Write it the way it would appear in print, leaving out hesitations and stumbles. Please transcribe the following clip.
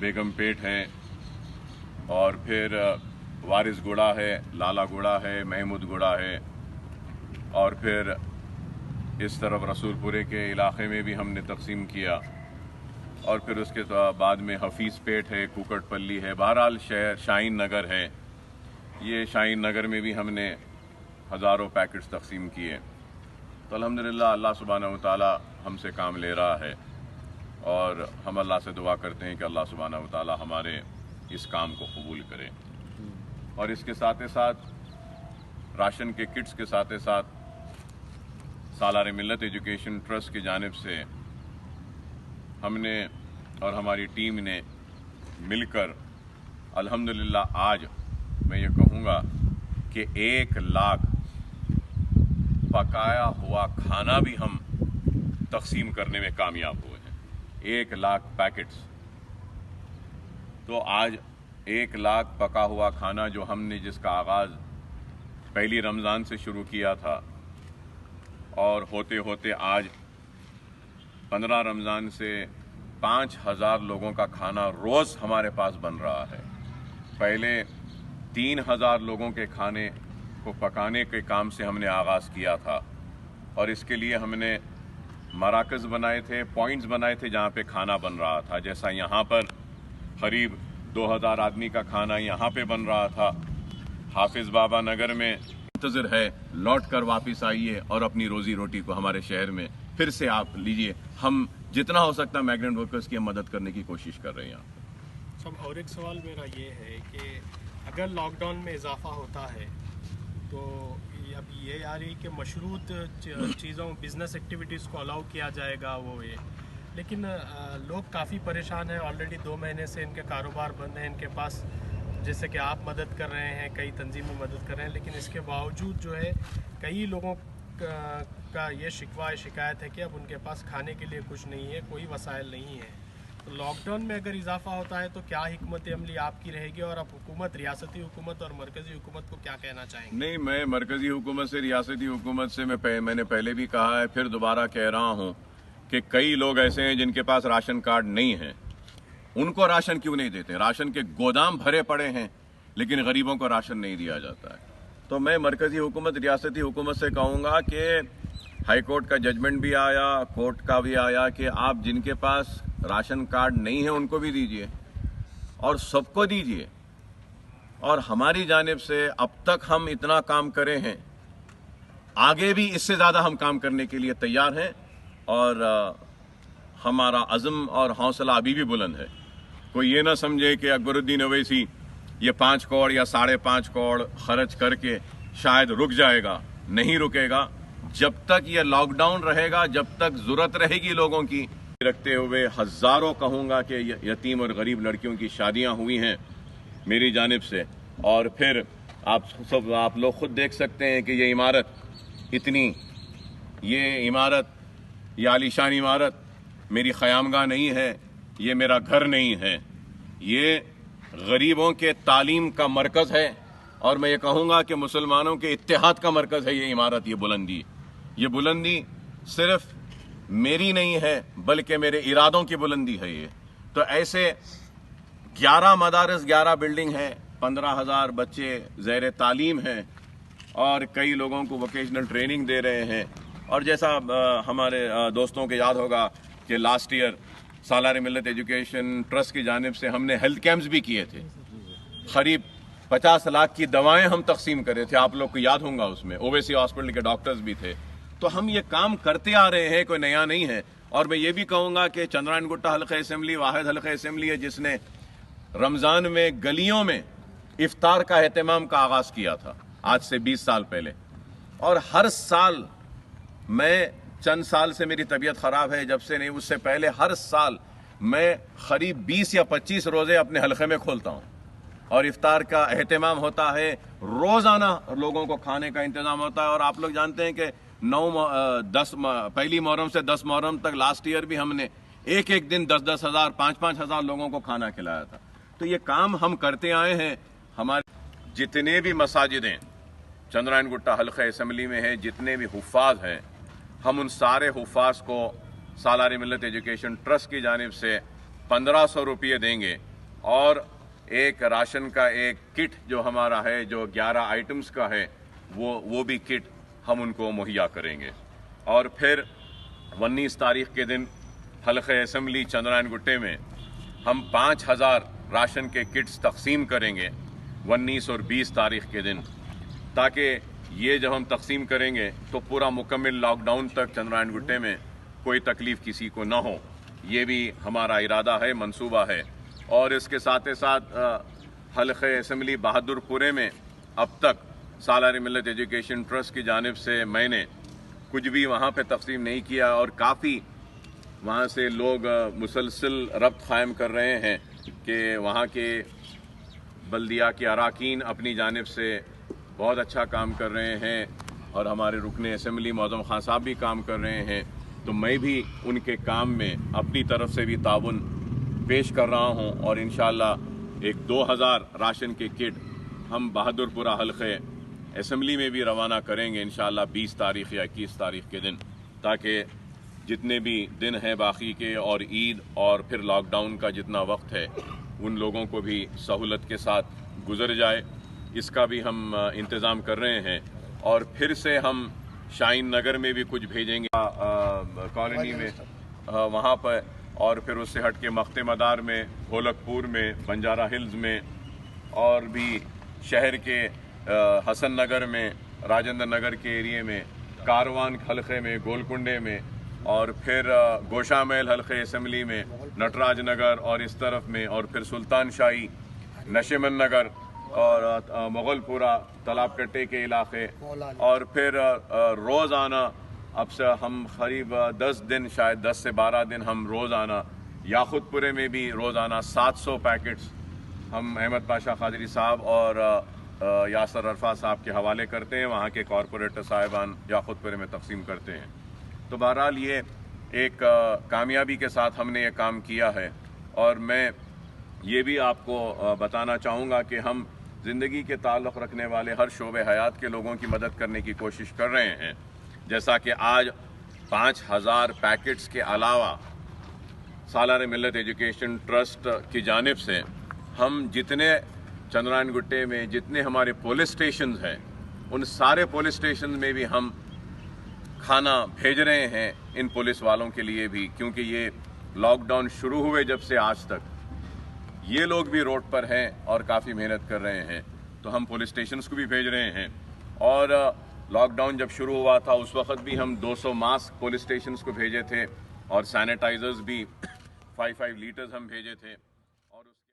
بیگم پیٹ ہے، اور پھر وارث گڑا ہے، لالا گڑا ہے، محمود گڑا ہے، اور پھر اس طرف رسول پورے کے علاقے میں بھی ہم نے تقسیم کیا، اور پھر اس کے بعد میں حفیظ پیٹ ہے، کوکٹ پلی ہے، بہرحال شہر شاہین نگر ہے، یہ شاہین نگر میں بھی ہم نے ہزاروں پیکٹس تقسیم کیے۔ تو الحمدللہ اللہ سبحانہ و تعالی ہم سے کام لے رہا ہے، اور ہم اللہ سے دعا کرتے ہیں کہ اللہ سبحانہ و تعالی ہمارے اس کام کو قبول کرے۔ اور اس کے ساتھ ساتھ راشن کے کٹس کے ساتھ ساتھ سالار ملت ایجوکیشن ٹرسٹ کی جانب سے ہم نے اور ہماری ٹیم نے مل کر الحمدللہ آج میں یہ کہوں گا کہ 1 لاکھ پکایا ہوا کھانا بھی ہم تقسیم کرنے میں کامیاب ہوئے ہیں۔ 1 لاکھ پیکٹس۔ تو آج 1 لاکھ پکا ہوا کھانا جو ہم نے جس کا آغاز پہلی رمضان سے شروع کیا تھا، اور ہوتے ہوتے آج 15 رمضان سے 5000 لوگوں کا کھانا روز ہمارے پاس بن رہا ہے۔ پہلے 3000 لوگوں کے کھانے کو پکانے کے کام سے ہم نے آغاز کیا تھا، اور اس کے لیے ہم نے مراکز بنائے تھے، پوائنٹس بنائے تھے جہاں پہ کھانا بن رہا تھا۔ جیسا یہاں پر قریب 2000 آدمی کا کھانا یہاں پہ بن رہا تھا، حافظ بابا نگر میں منتظر ہے، لوٹ کر واپس آئیے اور اپنی روزی روٹی کو ہمارے شہر میں پھر سے آپ لیجئے۔ ہم جتنا ہو سکتا ہے میگننٹ ورکرز کی مدد کرنے کی کوشش کر رہے ہیں۔ سب اور ایک سوال میرا یہ ہے کہ اگر لاک ڈاؤن میں اضافہ ہوتا ہے تو اب یہ آ رہی کہ مشروط چیزوں بزنس ایکٹیویٹیز کو الاؤ کیا جائے گا، وہ یہ، لیکن لوگ کافی پریشان ہیں، آلریڈی 2 مہینے سے ان کے کاروبار بند ہیں، ان کے پاس جیسے کہ آپ مدد کر رہے ہیں، کئی تنظیمیں مدد کر رہے ہیں، لیکن اس کے باوجود جو ہے کئی لوگوں کا یہ شکایت ہے کہ اب ان کے پاس کھانے کے لیے کچھ نہیں ہے، کوئی وسائل نہیں ہے۔ تو لاک ڈاؤن میں اگر اضافہ ہوتا ہے تو کیا حکمت عملی آپ کی رہے گی، اور اب حکومت، ریاستی حکومت اور مرکزی حکومت کو کیا کہنا چاہیں گے؟ نہیں، میں مرکزی حکومت سے، ریاستی حکومت سے میں نے پہلے بھی کہا ہے، پھر دوبارہ کہہ رہا ہوں کہ کئی لوگ ایسے ہیں جن کے پاس راشن کارڈ نہیں ہے، ان کو راشن کیوں نہیں دیتے؟ راشن کے گودام بھرے پڑے ہیں لیکن غریبوں کو راشن نہیں دیا جاتا ہے۔ تو میں مرکزی حکومت، ریاستی حکومت سے کہوں گا کہ ہائی کورٹ کا ججمنٹ بھی آیا، کورٹ کا بھی آیا کہ آپ جن کے پاس راشن کارڈ نہیں ہے ان کو بھی دیجئے، اور سب کو دیجئے۔ اور ہماری جانب سے اب تک ہم اتنا کام کرے ہیں، آگے بھی اس سے زیادہ ہم کام کرنے کے لیے تیار ہیں، اور ہمارا عزم اور حوصلہ ابھی بھی بلند ہے۔ کوئی یہ نہ سمجھے کہ اکبر الدین اویسی یہ 5 کروڑ یا 5.5 کروڑ خرچ کر کے شاید رک جائے گا، نہیں رکے گا۔ جب تک یہ لاک ڈاؤن رہے گا، جب تک ضرورت رہے گی لوگوں کی، رکھتے ہوئے ہزاروں کہوں گا کہ یتیم اور غریب لڑکیوں کی شادیاں ہوئی ہیں میری جانب سے، اور پھر آپ لوگ خود دیکھ سکتے ہیں کہ یہ عمارت، یہ عالیشان عمارت میری خیامگاہ نہیں ہے، یہ میرا گھر نہیں ہے، یہ غریبوں کے تعلیم کا مرکز ہے، اور میں یہ کہوں گا کہ مسلمانوں کے اتحاد کا مرکز ہے یہ عمارت، یہ بلندی صرف میری نہیں ہے بلکہ میرے ارادوں کی بلندی ہے یہ۔ تو ایسے 11 مدارس، 11 بلڈنگ ہیں، 15,000 بچے زیر تعلیم ہیں، اور کئی لوگوں کو ووکیشنل ٹریننگ دے رہے ہیں۔ اور جیسا ہمارے دوستوں کو یاد ہوگا کہ لاسٹ ایئر سالار ملت ایجوکیشن ٹرسٹ کی جانب سے ہم نے ہیلتھ کیمپس بھی کیے تھے، قریب 50 لاکھ کی دوائیں ہم تقسیم کرے تھے، آپ لوگ کو یاد ہوں گا، اس میں اویسی ہاسپٹل کے ڈاکٹرز بھی تھے۔ تو ہم یہ کام کرتے آ رہے ہیں، کوئی نیا نہیں ہے۔ اور میں یہ بھی کہوں گا کہ چندرائن گٹا حلقہ اسمبلی واحد حلقہ اسمبلی ہے جس نے رمضان میں گلیوں میں افطار کا اہتمام کا آغاز کیا تھا آج سے 20 سال پہلے، اور ہر سال، میں چند سال سے میری طبیعت خراب ہے، جب سے نہیں، اس سے پہلے ہر سال میں قریب 20 یا 25 روزے اپنے حلقے میں کھولتا ہوں، اور افطار کا اہتمام ہوتا ہے، روزانہ لوگوں کو کھانے کا انتظام ہوتا ہے۔ اور آپ لوگ جانتے ہیں کہ 10 پہلی محرم سے 10 محرم تک لاسٹ ایئر بھی ہم نے ایک دن 10 ہزار 5 ہزار لوگوں کو کھانا کھلایا تھا۔ تو یہ کام ہم کرتے آئے ہیں۔ ہمارے جتنے بھی مساجدیں چندرائن گٹا حلقہ اسمبلی میں ہیں، جتنے بھی حفاظ ہیں، ہم ان سارے حفاظ کو سالار ملت ایجوکیشن ٹرسٹ کی جانب سے 1500 روپیے دیں گے، اور ایک راشن کا ایک کٹ جو ہمارا ہے جو 11 آئٹمز کا ہے وہ بھی کٹ ہم ان کو مہیا کریں گے. اور پھر 19 تاریخ کے دن حلقہ اسمبلی چندرائن گٹے میں ہم 5000 راشن کے کٹس تقسیم کریں گے 19 اور 20 تاریخ کے دن، تاکہ یہ جب ہم تقسیم کریں گے تو پورا مکمل لاک ڈاؤن تک چندرائن گٹے میں کوئی تکلیف کسی کو نہ ہو. یہ بھی ہمارا ارادہ ہے، منصوبہ ہے. اور اس کے ساتھ ساتھ حلقہ اسمبلی بہادر پورے میں اب تک سالار ملت ایجوکیشن ٹرسٹ کی جانب سے میں نے کچھ بھی وہاں پہ تقسیم نہیں کیا، اور کافی وہاں سے لوگ مسلسل ربط قائم کر رہے ہیں کہ وہاں کے بلدیہ کے اراکین اپنی جانب سے بہت اچھا کام کر رہے ہیں، اور ہمارے رکن اسمبلی معظم خان صاحب بھی کام کر رہے ہیں. تو میں بھی ان کے کام میں اپنی طرف سے بھی تعاون پیش کر رہا ہوں، اور انشاءاللہ ایک 2000 راشن کے کٹ ہم بہادر پورہ حلقے اسمبلی میں بھی روانہ کریں گے انشاءاللہ 20 تاریخ یا 21 تاریخ کے دن، تاکہ جتنے بھی دن ہیں باقی کے اور عید اور پھر لاک ڈاؤن کا جتنا وقت ہے ان لوگوں کو بھی سہولت کے ساتھ گزر جائے. اس کا بھی ہم انتظام کر رہے ہیں. اور پھر سے ہم شاہین نگر میں بھی کچھ بھیجیں گے کالونی میں وہاں پر، اور پھر اس سے ہٹ کے مخت مدار میں، گولک پور میں، بنجارہ ہلز میں، اور بھی شہر کے حسن نگر میں، راجندر نگر کے ایریے میں، کاروان حلقے میں، گولکنڈے میں، اور پھر گوشا محل حلقے اسمبلی میں، نٹراج نگر اور اس طرف میں، اور پھر سلطان شاہی، نشیمن نگر اور مغل پورہ، تالاب کٹے کے علاقے، اور پھر روزانہ اب سے ہم قریب 10 دن، شاید 10 سے 12 دن ہم روزانہ یاقوت پورے میں بھی روزانہ 700 پیکٹس ہم احمد پاشا قادری صاحب اور یاسر عرفات صاحب کے حوالے کرتے ہیں، وہاں کے کارپوریٹر صاحبان یاقوت پورے میں تقسیم کرتے ہیں. تو بہرحال یہ ایک کامیابی کے ساتھ ہم نے یہ کام کیا ہے. اور میں یہ بھی آپ کو بتانا چاہوں گا کہ ہم زندگی کے تعلق رکھنے والے ہر شعبہ حیات کے لوگوں کی مدد کرنے کی کوشش کر رہے ہیں. جیسا کہ آج 5000 پیکٹس کے علاوہ سالار ملت ایجوکیشن ٹرسٹ کی جانب سے ہم جتنے چندرائن گٹے میں جتنے ہمارے پولیس سٹیشنز ہیں ان سارے پولیس سٹیشنز میں بھی ہم کھانا بھیج رہے ہیں ان پولیس والوں کے لیے بھی، کیونکہ یہ لاک ڈاؤن شروع ہوئے جب سے آج تک یہ لوگ بھی روڈ پر ہیں اور کافی محنت کر رہے ہیں. تو ہم پولیس سٹیشنز کو بھی بھیج رہے ہیں. اور لاک ڈاؤن جب شروع ہوا تھا اس وقت بھی ہم 200 ماسک پولیس سٹیشنز کو بھیجے تھے، اور سینیٹائزرز بھی 5 لیٹرز ہم بھیجے تھے.